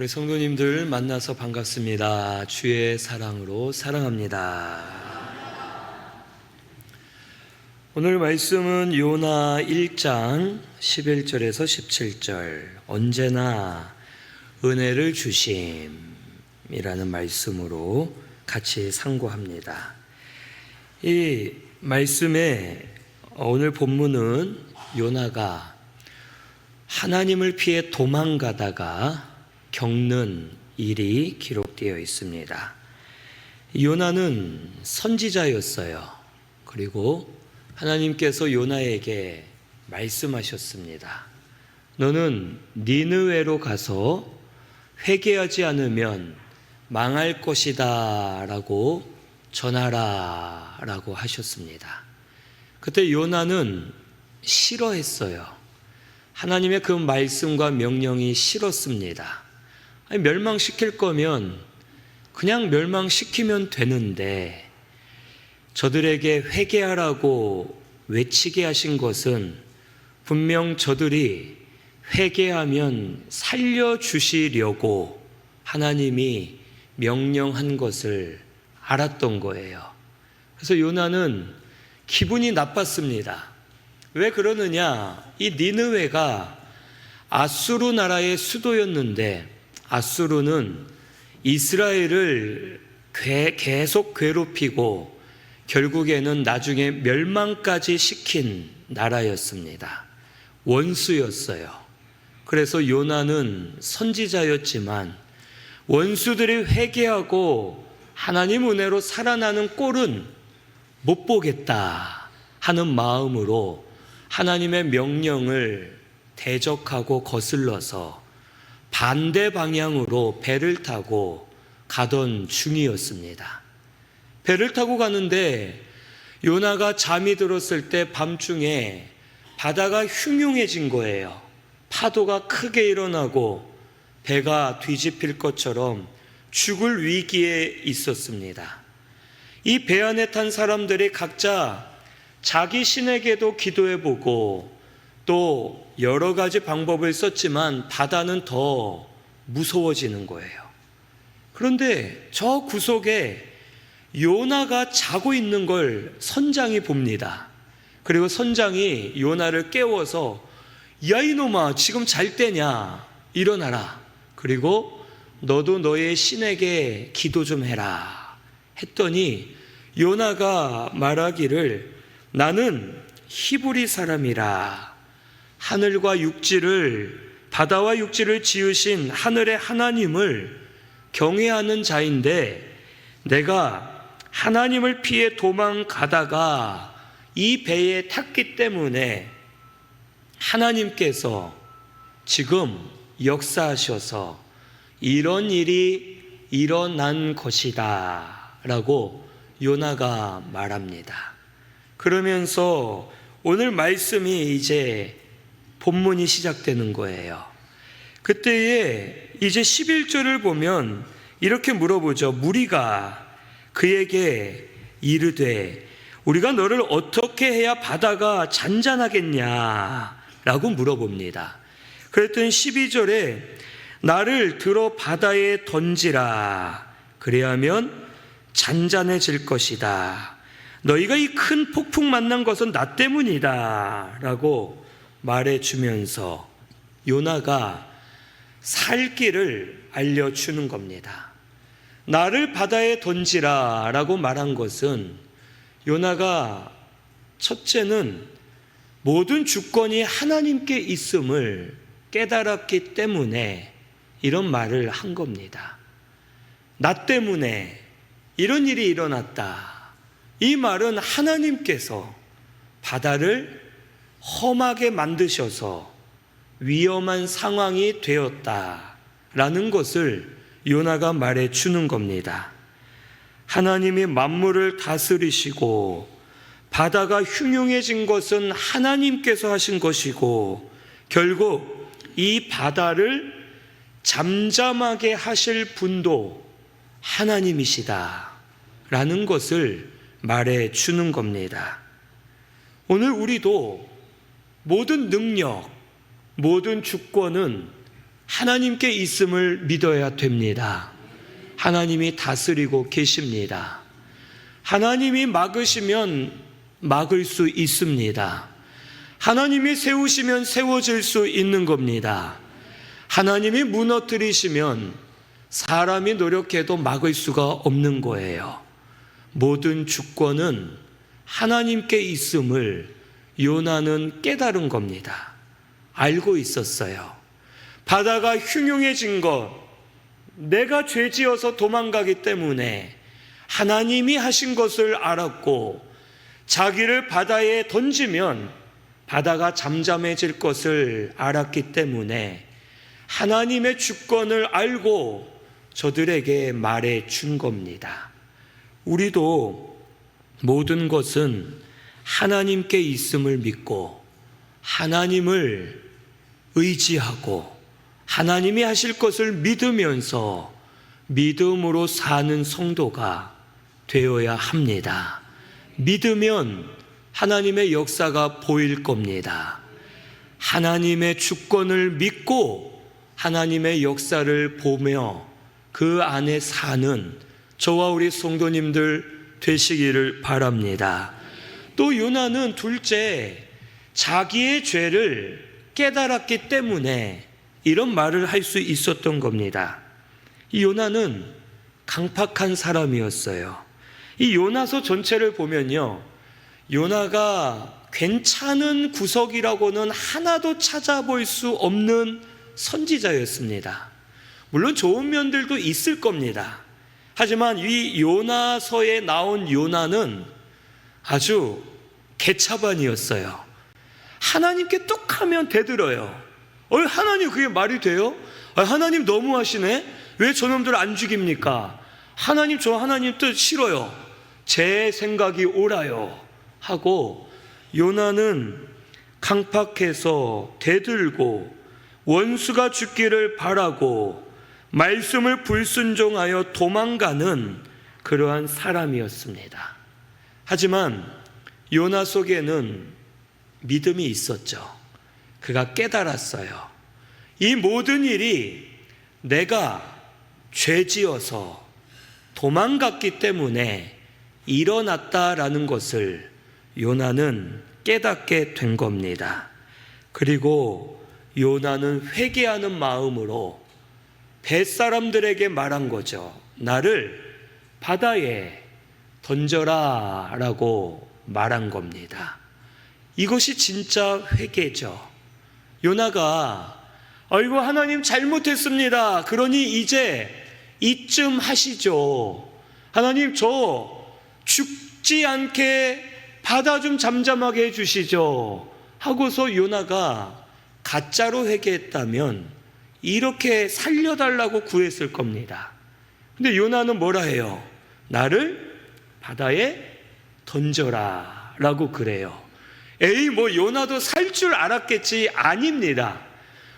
우리 성도님들 만나서 반갑습니다. 주의 사랑으로 사랑합니다. 오늘 말씀은 요나 1장 11절에서 17절, 언제나 은혜를 주심이라는 말씀으로 같이 상고합니다. 이 말씀에 오늘 본문은 요나가 하나님을 피해 도망가다가 겪는 일이 기록되어 있습니다. 요나는 선지자였어요. 그리고 하나님께서 요나에게 말씀하셨습니다. 너는 니느웨로 가서 회개하지 않으면 망할 것이다 라고 전하라 라고 하셨습니다. 그때 요나는 싫어했어요. 하나님의 그 말씀과 명령이 싫었습니다. 멸망시킬 거면 그냥 멸망시키면 되는데 저들에게 회개하라고 외치게 하신 것은 분명 저들이 회개하면 살려주시려고 하나님이 명령한 것을 알았던 거예요. 그래서 요나는 기분이 나빴습니다. 왜 그러느냐? 이 니느웨가 아수르 나라의 수도였는데 아수르는 이스라엘을 계속 괴롭히고 결국에는 나중에 멸망까지 시킨 나라였습니다. 원수였어요. 그래서 요나는 선지자였지만 원수들이 회개하고 하나님 은혜로 살아나는 꼴은 못 보겠다 하는 마음으로 하나님의 명령을 대적하고 거슬러서 반대 방향으로 배를 타고 가던 중이었습니다. 배를 타고 가는데 요나가 잠이 들었을 때 밤중에 바다가 흉흉해진 거예요. 파도가 크게 일어나고 배가 뒤집힐 것처럼 죽을 위기에 있었습니다. 이 배 안에 탄 사람들이 각자 자기 신에게도 기도해보고 또 여러 가지 방법을 썼지만 바다는 더 무서워지는 거예요. 그런데 저 구석에 요나가 자고 있는 걸 선장이 봅니다. 그리고 선장이 요나를 깨워서 야 이놈아 지금 잘 때냐 일어나라. 그리고 너도 너의 신에게 기도 좀 해라 했더니 요나가 말하기를 나는 히브리 사람이라 하늘과 육지를 바다와 육지를 지으신 하늘의 하나님을 경외하는 자인데 내가 하나님을 피해 도망가다가 이 배에 탔기 때문에 하나님께서 지금 역사하셔서 이런 일이 일어난 것이다 라고 요나가 말합니다. 그러면서 오늘 말씀이 이제 본문이 시작되는 거예요. 그때에 이제 11절을 보면 이렇게 물어보죠. 무리가 그에게 이르되 우리가 너를 어떻게 해야 바다가 잔잔하겠냐 라고 물어봅니다. 그랬더니 12절에 나를 들어 바다에 던지라 그래야면 잔잔해질 것이다. 너희가 이 큰 폭풍 만난 것은 나 때문이다 라고 말해주면서 요나가 살 길을 알려주는 겁니다. 나를 바다에 던지라 라고 말한 것은 요나가 첫째는 모든 주권이 하나님께 있음을 깨달았기 때문에 이런 말을 한 겁니다. 나 때문에 이런 일이 일어났다. 이 말은 하나님께서 바다를 험하게 만드셔서 위험한 상황이 되었다라는 것을 요나가 말해주는 겁니다. 하나님이 만물을 다스리시고 바다가 흉흉해진 것은 하나님께서 하신 것이고 결국 이 바다를 잠잠하게 하실 분도 하나님이시다 라는 것을 말해주는 겁니다. 오늘 우리도 모든 능력, 모든 주권은 하나님께 있음을 믿어야 됩니다. 하나님이 다스리고 계십니다. 하나님이 막으시면 막을 수 있습니다. 하나님이 세우시면 세워질 수 있는 겁니다. 하나님이 무너뜨리시면 사람이 노력해도 막을 수가 없는 거예요. 모든 주권은 하나님께 있음을 요나는 깨달은 겁니다. 알고 있었어요. 바다가 흉흉해진 것, 내가 죄지어서 도망가기 때문에 하나님이 하신 것을 알았고, 자기를 바다에 던지면 바다가 잠잠해질 것을 알았기 때문에 하나님의 주권을 알고 저들에게 말해 준 겁니다. 우리도 모든 것은 하나님께 있음을 믿고 하나님을 의지하고 하나님이 하실 것을 믿으면서 믿음으로 사는 성도가 되어야 합니다. 믿으면 하나님의 역사가 보일 겁니다. 하나님의 주권을 믿고 하나님의 역사를 보며 그 안에 사는 저와 우리 성도님들 되시기를 바랍니다. 또 요나는 둘째, 자기의 죄를 깨달았기 때문에 이런 말을 할 수 있었던 겁니다. 이 요나는 강팍한 사람이었어요. 이 요나서 전체를 보면요, 요나가 괜찮은 구석이라고는 하나도 찾아볼 수 없는 선지자였습니다. 물론 좋은 면들도 있을 겁니다. 하지만 이 요나서에 나온 요나는 아주 개차반이었어요. 하나님께 똑 하면 대들어요. 하나님 그게 말이 돼요? 하나님 너무하시네? 왜 저놈들 안 죽입니까? 하나님 저 하나님 뜻 싫어요. 제 생각이 옳아요. 하고 요나는 강팍해서 대들고 원수가 죽기를 바라고 말씀을 불순종하여 도망가는 그러한 사람이었습니다. 하지만 요나 속에는 믿음이 있었죠. 그가 깨달았어요. 이 모든 일이 내가 죄지어서 도망갔기 때문에 일어났다라는 것을 요나는 깨닫게 된 겁니다. 그리고 요나는 회개하는 마음으로 뱃사람들에게 말한 거죠. 나를 바다에 던져라 라고 말한 겁니다. 이것이 진짜 회개죠. 요나가 아이고 하나님 잘못했습니다. 그러니 이제 이쯤 하시죠. 하나님 저 죽지 않게 바다 좀 잠잠하게 해주시죠. 하고서 요나가 가짜로 회개했다면 이렇게 살려달라고 구했을 겁니다. 근데 요나는 뭐라 해요? 나를 바다에 던져라 라고 그래요. 에이 뭐 요나도 살 줄 알았겠지. 아닙니다.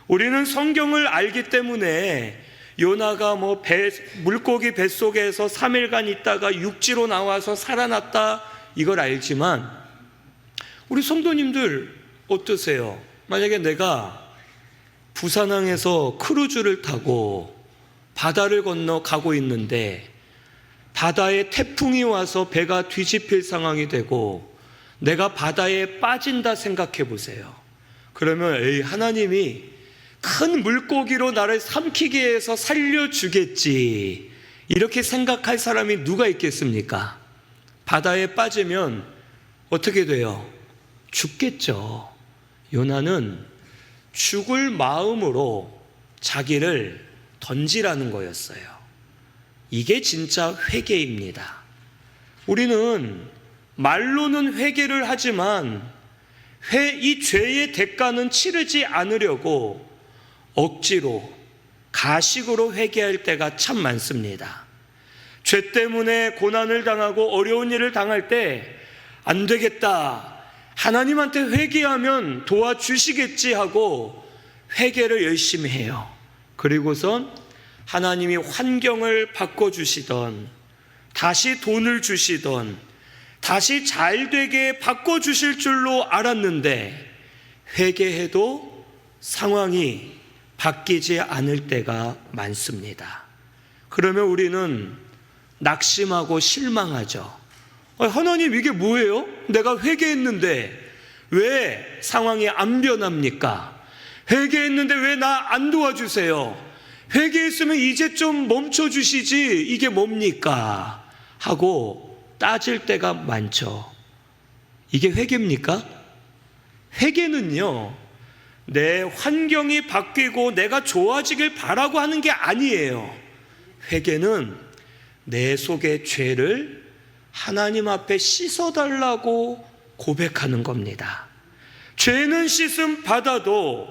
우리는 성경을 알기 때문에 요나가 뭐 물고기 뱃속에서 3일간 있다가 육지로 나와서 살아났다 이걸 알지만 우리 성도님들 어떠세요? 만약에 내가 부산항에서 크루즈를 타고 바다를 건너 가고 있는데 바다에 태풍이 와서 배가 뒤집힐 상황이 되고 내가 바다에 빠진다 생각해 보세요. 그러면 에이 하나님이 큰 물고기로 나를 삼키게 해서 살려주겠지 이렇게 생각할 사람이 누가 있겠습니까? 바다에 빠지면 어떻게 돼요? 죽겠죠. 요나는 죽을 마음으로 자기를 던지라는 거였어요. 이게 진짜 회개입니다. 우리는 말로는 회개를 하지만 이 죄의 대가는 치르지 않으려고 억지로 가식으로 회개할 때가 참 많습니다. 죄 때문에 고난을 당하고 어려운 일을 당할 때 안 되겠다, 하나님한테 회개하면 도와주시겠지 하고 회개를 열심히 해요. 그리고선 하나님이 환경을 바꿔주시던 다시 돈을 주시던 다시 잘되게 바꿔주실 줄로 알았는데 회개해도 상황이 바뀌지 않을 때가 많습니다. 그러면 우리는 낙심하고 실망하죠. 하나님, 이게 뭐예요? 내가 회개했는데 왜 상황이 안 변합니까? 회개했는데 왜 나 안 도와주세요? 회개했으면 이제 좀 멈춰주시지, 이게 뭡니까? 하고 따질 때가 많죠. 이게 회개입니까? 회개는요, 내 환경이 바뀌고 내가 좋아지길 바라고 하는 게 아니에요. 회개는 내 속의 죄를 하나님 앞에 씻어달라고 고백하는 겁니다. 죄는 씻음 받아도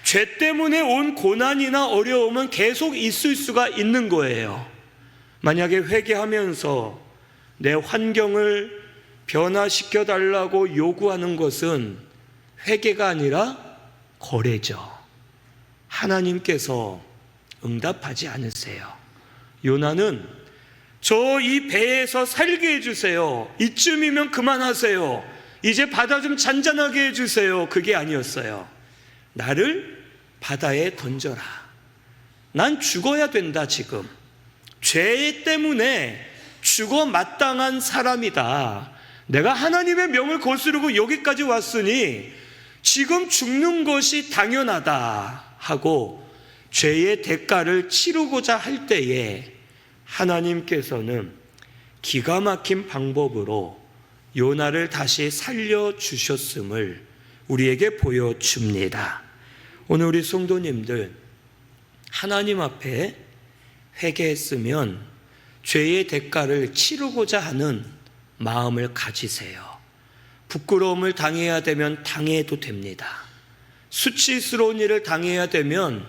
죄 때문에 온 고난이나 어려움은 계속 있을 수가 있는 거예요. 만약에 회개하면서 내 환경을 변화시켜 달라고 요구하는 것은 회개가 아니라 거래죠. 하나님께서 응답하지 않으세요. 요나는 저 이 배에서 살게 해주세요. 이쯤이면 그만하세요. 이제 바다 좀 잔잔하게 해주세요. 그게 아니었어요. 나를 바다에 던져라. 난 죽어야 된다. 지금 죄 때문에 죽어 마땅한 사람이다. 내가 하나님의 명을 거스르고 여기까지 왔으니 지금 죽는 것이 당연하다 하고 죄의 대가를 치르고자 할 때에 하나님께서는 기가 막힌 방법으로 요나를 다시 살려주셨음을 우리에게 보여줍니다. 오늘 우리 성도님들, 하나님 앞에 회개했으면 죄의 대가를 치르고자 하는 마음을 가지세요. 부끄러움을 당해야 되면 당해도 됩니다. 수치스러운 일을 당해야 되면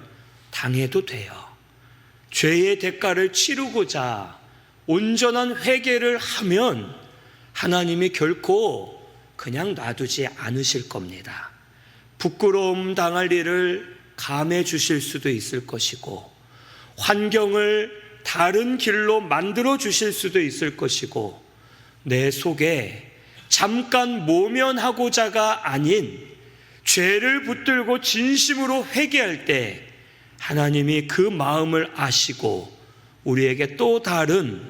당해도 돼요. 죄의 대가를 치르고자 온전한 회개를 하면 하나님이 결코 그냥 놔두지 않으실 겁니다. 부끄러움 당할 일을 감해 주실 수도 있을 것이고, 환경을 다른 길로 만들어 주실 수도 있을 것이고, 내 속에 잠깐 모면하고자가 아닌 죄를 붙들고 진심으로 회개할 때 하나님이 그 마음을 아시고 우리에게 또 다른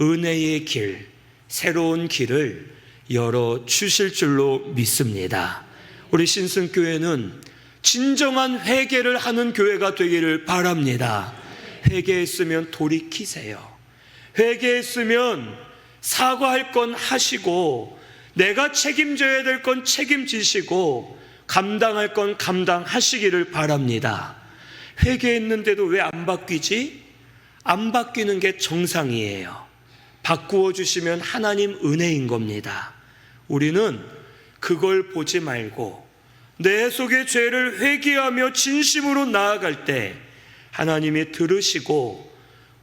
은혜의 길, 새로운 길을 열어주실 줄로 믿습니다. 우리 신승교회는 진정한 회개를 하는 교회가 되기를 바랍니다. 회개했으면 돌이키세요. 회개했으면 사과할 건 하시고, 내가 책임져야 될 건 책임지시고, 감당할 건 감당하시기를 바랍니다. 회개했는데도 왜 안 바뀌지? 안 바뀌는 게 정상이에요. 바꾸어 주시면 하나님 은혜인 겁니다. 우리는 그걸 보지 말고 내 속의 죄를 회개하며 진심으로 나아갈 때 하나님이 들으시고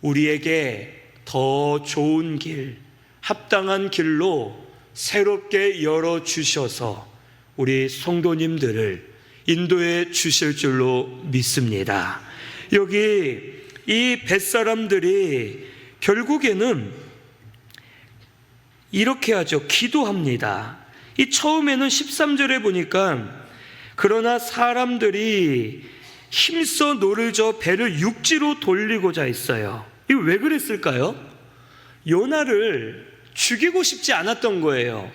우리에게 더 좋은 길, 합당한 길로 새롭게 열어주셔서 우리 성도님들을 인도해 주실 줄로 믿습니다. 여기 이 벳사람들이 결국에는 이렇게 하죠. 기도합니다. 이 처음에는 13절에 보니까 그러나 사람들이 힘써 노를 저 배를 육지로 돌리고자 했어요. 이거 왜 그랬을까요? 요나를 죽이고 싶지 않았던 거예요.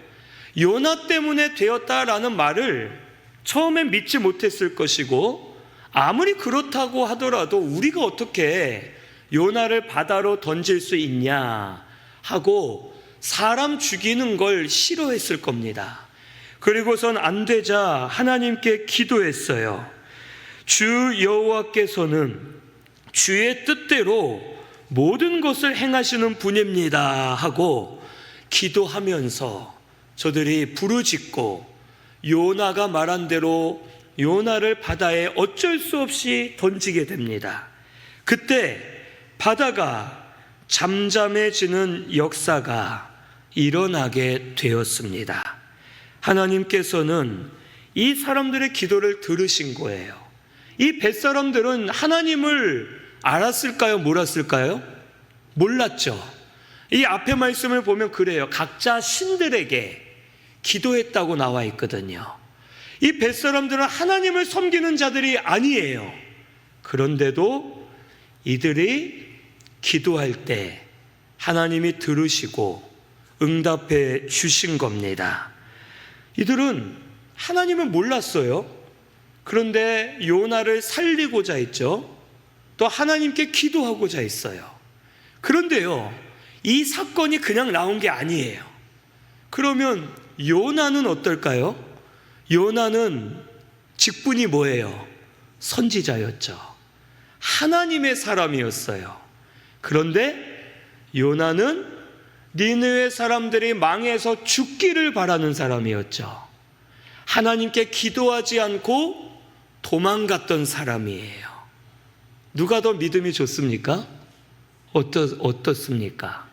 요나 때문에 되었다라는 말을 처음엔 믿지 못했을 것이고, 아무리 그렇다고 하더라도 우리가 어떻게 요나를 바다로 던질 수 있냐 하고 사람 죽이는 걸 싫어했을 겁니다. 그리고선 안 되자 하나님께 기도했어요. 주 여호와께서는 주의 뜻대로 모든 것을 행하시는 분입니다 하고 기도하면서 저들이 부르짖고 요나가 말한 대로 요나를 바다에 어쩔 수 없이 던지게 됩니다. 그때 바다가 잠잠해지는 역사가 일어나게 되었습니다. 하나님께서는 이 사람들의 기도를 들으신 거예요. 이 벳사람들은 하나님을 알았을까요? 몰랐을까요? 몰랐죠. 이 앞에 말씀을 보면 그래요. 각자 신들에게 기도했다고 나와 있거든요. 이 벳사람들은 하나님을 섬기는 자들이 아니에요. 그런데도 이들이 기도할 때 하나님이 들으시고 응답해 주신 겁니다. 이들은 하나님을 몰랐어요. 그런데 요나를 살리고자 했죠. 또 하나님께 기도하고자 했어요. 그런데요, 이 사건이 그냥 나온 게 아니에요. 그러면 요나는 어떨까요? 요나는 직분이 뭐예요? 선지자였죠. 하나님의 사람이었어요. 그런데 요나는 니느웨 사람들이 망해서 죽기를 바라는 사람이었죠. 하나님께 기도하지 않고 도망갔던 사람이에요. 누가 더 믿음이 좋습니까? 어떻습니까?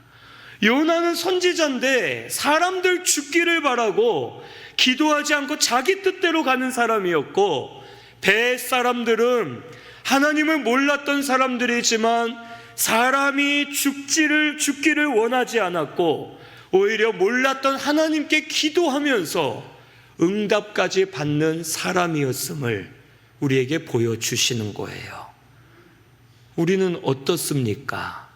요나는 선지자인데 사람들 죽기를 바라고 기도하지 않고 자기 뜻대로 가는 사람이었고, 배 사람들은 하나님을 몰랐던 사람들이지만 사람이 죽기를 원하지 않았고 오히려 몰랐던 하나님께 기도하면서 응답까지 받는 사람이었음을 우리에게 보여주시는 거예요. 우리는 어떻습니까?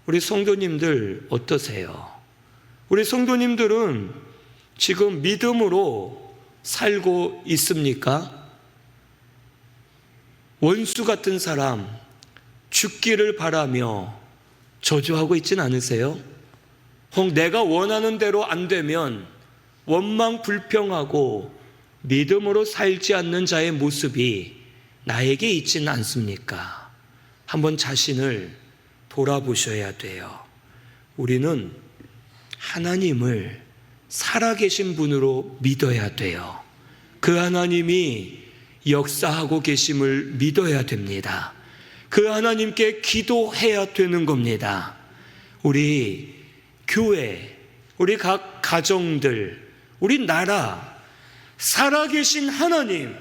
우리 성도님들 어떠세요? 우리 성도님들은 지금 믿음으로 살고 있습니까? 원수 같은 사람 죽기를 바라며 저주하고 있진 않으세요? 혹 내가 원하는 대로 안 되면 원망 불평하고 믿음으로 살지 않는 자의 모습이 나에게 있지는 않습니까? 한번 자신을 돌아보셔야 돼요. 우리는 하나님을 살아계신 분으로 믿어야 돼요. 그 하나님이 역사하고 계심을 믿어야 됩니다. 그 하나님께 기도해야 되는 겁니다. 우리 교회, 우리 각 가정들, 우리 나라, 살아계신 하나님,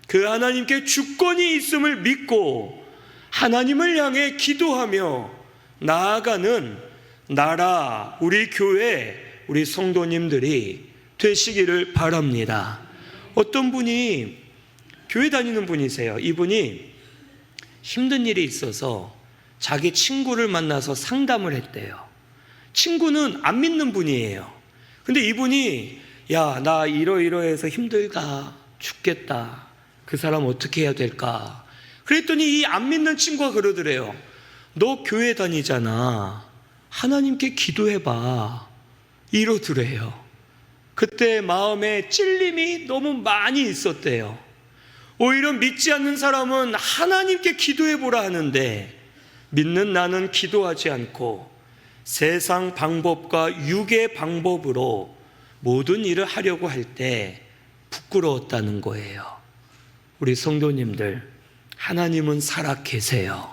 그 하나님께 주권이 있음을 믿고 하나님을 향해 기도하며 나아가는 나라, 우리 교회, 우리 성도님들이 되시기를 바랍니다. 어떤 분이 교회 다니는 분이세요. 이분이 힘든 일이 있어서 자기 친구를 만나서 상담을 했대요. 친구는 안 믿는 분이에요. 근데 이분이 야, 나 이러이러해서 힘들다, 죽겠다, 그 사람 어떻게 해야 될까? 그랬더니 이 안 믿는 친구가 그러더래요. 너 교회 다니잖아, 하나님께 기도해봐, 이러더래요. 그때 마음에 찔림이 너무 많이 있었대요. 오히려 믿지 않는 사람은 하나님께 기도해보라 하는데 믿는 나는 기도하지 않고 세상 방법과 육의 방법으로 모든 일을 하려고 할 때 부끄러웠다는 거예요. 우리 성도님들, 하나님은 살아 계세요.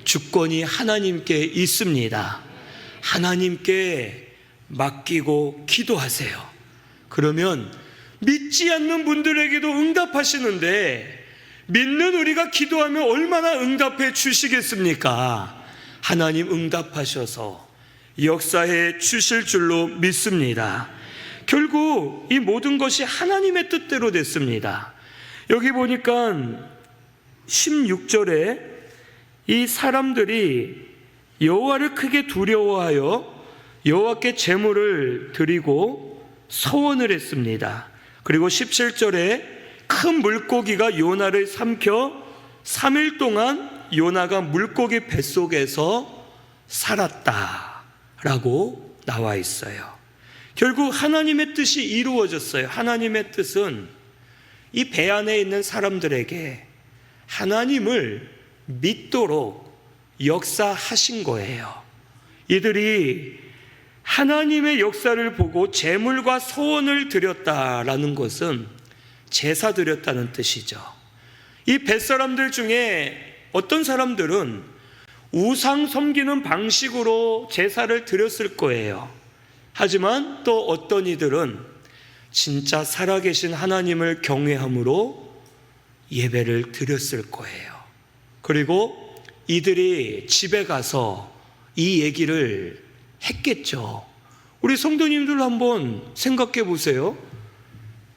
주권이 하나님께 있습니다. 하나님께 맡기고 기도하세요. 그러면 믿지 않는 분들에게도 응답하시는데 믿는 우리가 기도하면 얼마나 응답해 주시겠습니까? 하나님 응답하셔서 역사해 주실 줄로 믿습니다. 결국 이 모든 것이 하나님의 뜻대로 됐습니다. 여기 보니까 16절에 이 사람들이 여호와를 크게 두려워하여 여호와께 제물을 드리고 서원을 했습니다. 그리고 17절에 큰 물고기가 요나를 삼켜 3일 동안 요나가 물고기 뱃속에서 살았다라고 나와 있어요. 결국 하나님의 뜻이 이루어졌어요. 하나님의 뜻은 이 배 안에 있는 사람들에게 하나님을 믿도록 역사하신 거예요. 이들이 하나님의 역사를 보고 제물과 소원을 드렸다라는 것은 제사 드렸다는 뜻이죠. 이 뱃사람들 중에 어떤 사람들은 우상 섬기는 방식으로 제사를 드렸을 거예요. 하지만 또 어떤 이들은 진짜 살아계신 하나님을 경외함으로 예배를 드렸을 거예요. 그리고 이들이 집에 가서 이 얘기를 했겠죠. 우리 성도님들 한번 생각해 보세요.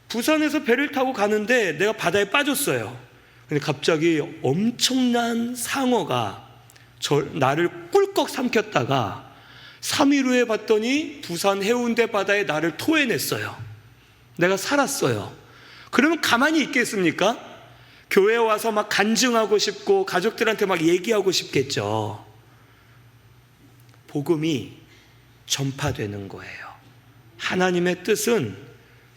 부산에서 배를 타고 가는데 내가 바다에 빠졌어요. 근데 갑자기 엄청난 상어가 나를 꿀꺽 삼켰다가 3일 후에 봤더니 부산 해운대 바다에 나를 토해냈어요. 내가 살았어요. 그러면 가만히 있겠습니까? 교회에 와서 막 간증하고 싶고 가족들한테 막 얘기하고 싶겠죠. 복음이 전파되는 거예요. 하나님의 뜻은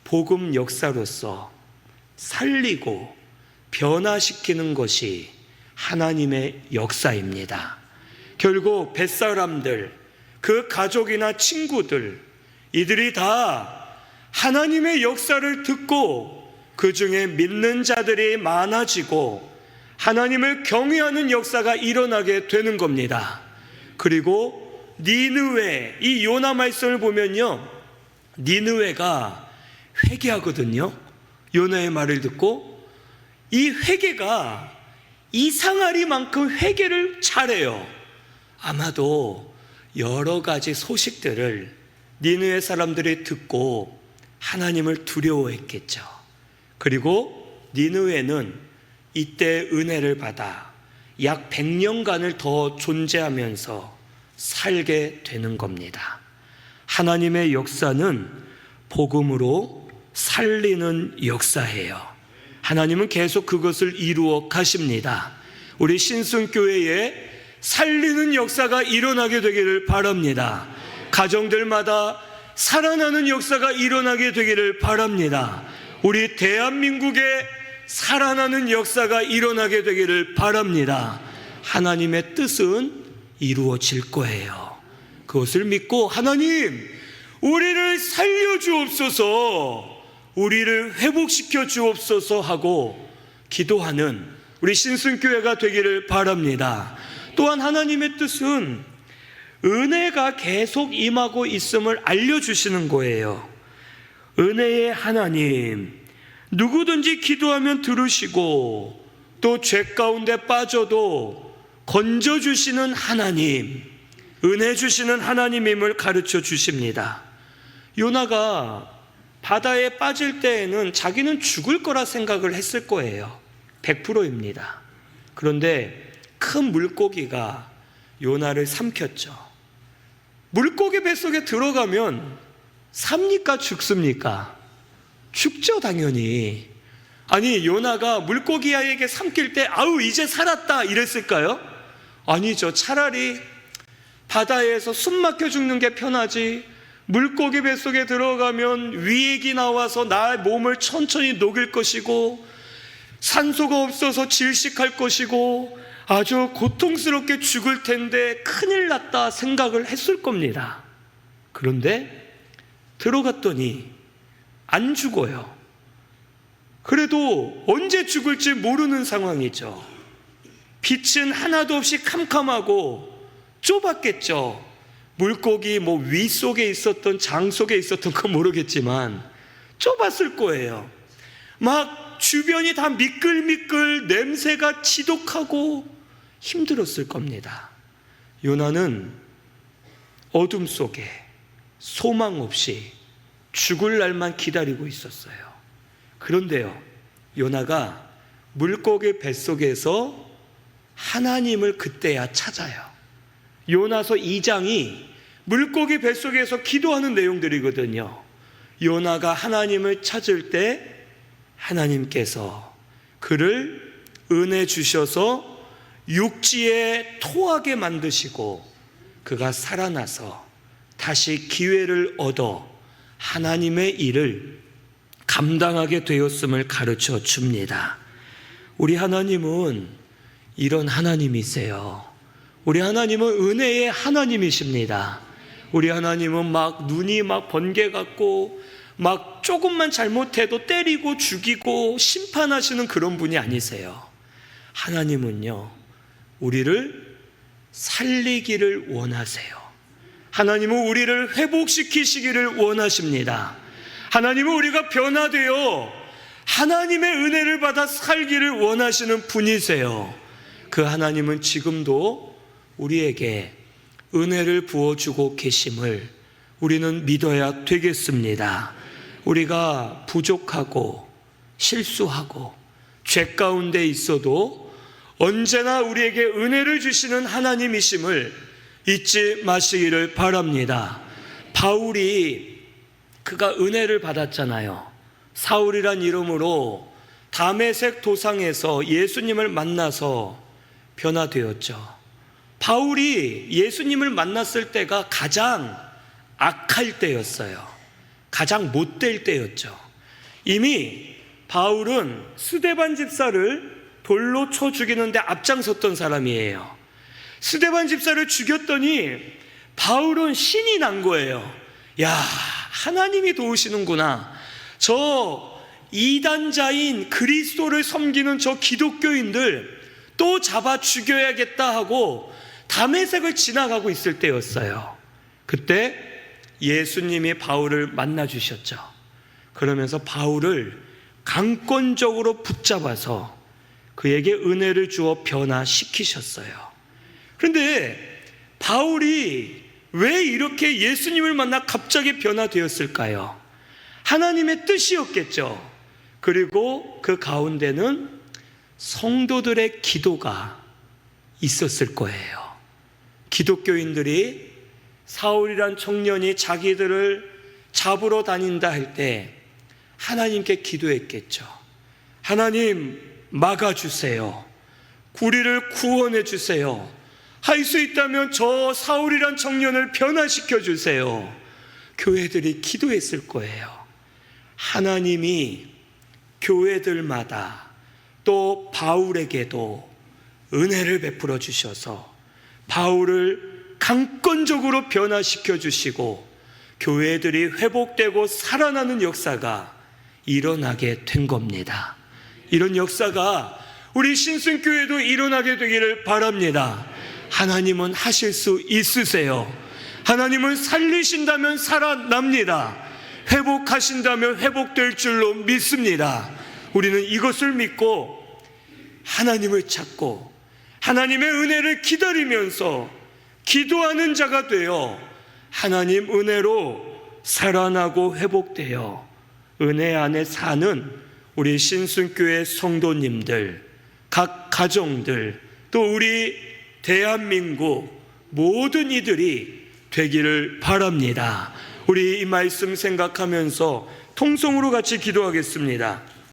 복음 역사로서 살리고 변화시키는 것이 하나님의 역사입니다. 결국 뱃사람들, 그 가족이나 친구들, 이들이 다 하나님의 역사를 듣고 그 중에 믿는 자들이 많아지고 하나님을 경외하는 역사가 일어나게 되는 겁니다. 그리고 니느웨, 이 요나 말씀을 보면요, 니느웨가 회개하거든요. 요나의 말을 듣고 이 회개가 이상하리만큼 회개를 잘해요. 아마도 여러 가지 소식들을 니느웨 사람들이 듣고 하나님을 두려워했겠죠. 그리고 니느웨는 이때 은혜를 받아 약 100년간을 더 존재하면서 살게 되는 겁니다. 하나님의 역사는 복음으로 살리는 역사예요. 하나님은 계속 그것을 이루어 가십니다. 우리 신승교회에 살리는 역사가 일어나게 되기를 바랍니다. 가정들마다 살아나는 역사가 일어나게 되기를 바랍니다. 우리 대한민국에 살아나는 역사가 일어나게 되기를 바랍니다. 하나님의 뜻은 이루어질 거예요. 그것을 믿고 하나님, 우리를 살려주옵소서, 우리를 회복시켜 주옵소서 하고 기도하는 우리 신승교회가 되기를 바랍니다. 또한 하나님의 뜻은 은혜가 계속 임하고 있음을 알려주시는 거예요. 은혜의 하나님, 누구든지 기도하면 들으시고 또 죄 가운데 빠져도 건져주시는 하나님, 은혜 주시는 하나님임을 가르쳐 주십니다. 요나가 바다에 빠질 때에는 자기는 죽을 거라 생각을 했을 거예요. 100%입니다. 그런데 큰 물고기가 요나를 삼켰죠. 물고기 뱃속에 들어가면 삽니까 죽습니까? 죽죠, 당연히. 아니, 요나가 물고기에게 삼킬 때 아우 이제 살았다 이랬을까요? 아니죠. 차라리 바다에서 숨 막혀 죽는 게 편하지, 물고기 뱃속에 들어가면 위액이 나와서 나의 몸을 천천히 녹일 것이고 산소가 없어서 질식할 것이고 아주 고통스럽게 죽을 텐데 큰일 났다 생각을 했을 겁니다. 그런데 들어갔더니 안 죽어요. 그래도 언제 죽을지 모르는 상황이죠. 빛은 하나도 없이 캄캄하고 좁았겠죠. 물고기 위 속에 있었던 장 속에 있었던 건 모르겠지만 좁았을 거예요. 막 주변이 다 미끌미끌 냄새가 지독하고 힘들었을 겁니다. 요나는 어둠 속에 소망 없이 죽을 날만 기다리고 있었어요. 그런데요, 요나가 물고기 뱃속에서 하나님을 그때야 찾아요. 요나서 2장이 물고기 뱃속에서 기도하는 내용들이거든요. 요나가 하나님을 찾을 때 하나님께서 그를 은혜 주셔서 육지에 토하게 만드시고 그가 살아나서 다시 기회를 얻어 하나님의 일을 감당하게 되었음을 가르쳐 줍니다. 우리 하나님은 이런 하나님이세요. 우리 하나님은 은혜의 하나님이십니다. 우리 하나님은 막 눈이 막 번개 같고 막 조금만 잘못해도 때리고 죽이고 심판하시는 그런 분이 아니세요. 하나님은요, 우리를 살리기를 원하세요. 하나님은 우리를 회복시키시기를 원하십니다. 하나님은 우리가 변화되어 하나님의 은혜를 받아 살기를 원하시는 분이세요. 그 하나님은 지금도 우리에게 은혜를 부어주고 계심을 우리는 믿어야 되겠습니다. 우리가 부족하고 실수하고 죄 가운데 있어도 언제나 우리에게 은혜를 주시는 하나님이심을 잊지 마시기를 바랍니다. 바울이 그가 은혜를 받았잖아요. 사울이란 이름으로 다메섹 도상에서 예수님을 만나서 변화되었죠. 바울이 예수님을 만났을 때가 가장 악할 때였어요. 가장 못될 때였죠. 이미 바울은 스데반 집사를 돌로 쳐 죽이는데 앞장섰던 사람이에요. 스데반 집사를 죽였더니 바울은 신이 난 거예요. 야, 하나님이 도우시는구나. 저 이단자인 그리스도를 섬기는 저 기독교인들 또 잡아 죽여야겠다 하고 다메섹을 지나가고 있을 때였어요. 그때 예수님이 바울을 만나 주셨죠. 그러면서 바울을 강권적으로 붙잡아서 그에게 은혜를 주어 변화시키셨어요. 그런데 바울이 왜 이렇게 예수님을 만나 갑자기 변화되었을까요? 하나님의 뜻이었겠죠. 그리고 그 가운데는 성도들의 기도가 있었을 거예요. 기독교인들이 사울이란 청년이 자기들을 잡으러 다닌다 할 때 하나님께 기도했겠죠. 하나님 막아주세요. 우리를 구원해 주세요. 할 수 있다면 저 사울이란 청년을 변화시켜 주세요. 교회들이 기도했을 거예요. 하나님이 교회들마다 또 바울에게도 은혜를 베풀어 주셔서 바울을 강권적으로 변화시켜 주시고 교회들이 회복되고 살아나는 역사가 일어나게 된 겁니다. 이런 역사가 우리 신순교회도 일어나게 되기를 바랍니다. 하나님은 하실 수 있으세요. 하나님은 살리신다면 살아납니다. 회복하신다면 회복될 줄로 믿습니다. 우리는 이것을 믿고 하나님을 찾고 하나님의 은혜를 기다리면서 기도하는 자가 되어 하나님 은혜로 살아나고 회복되어 은혜 안에 사는 우리 신순교회 성도님들, 각 가정들, 또 우리 대한민국 모든 이들이 되기를 바랍니다. 우리 이 말씀 생각하면서 통성으로 같이 기도하겠습니다.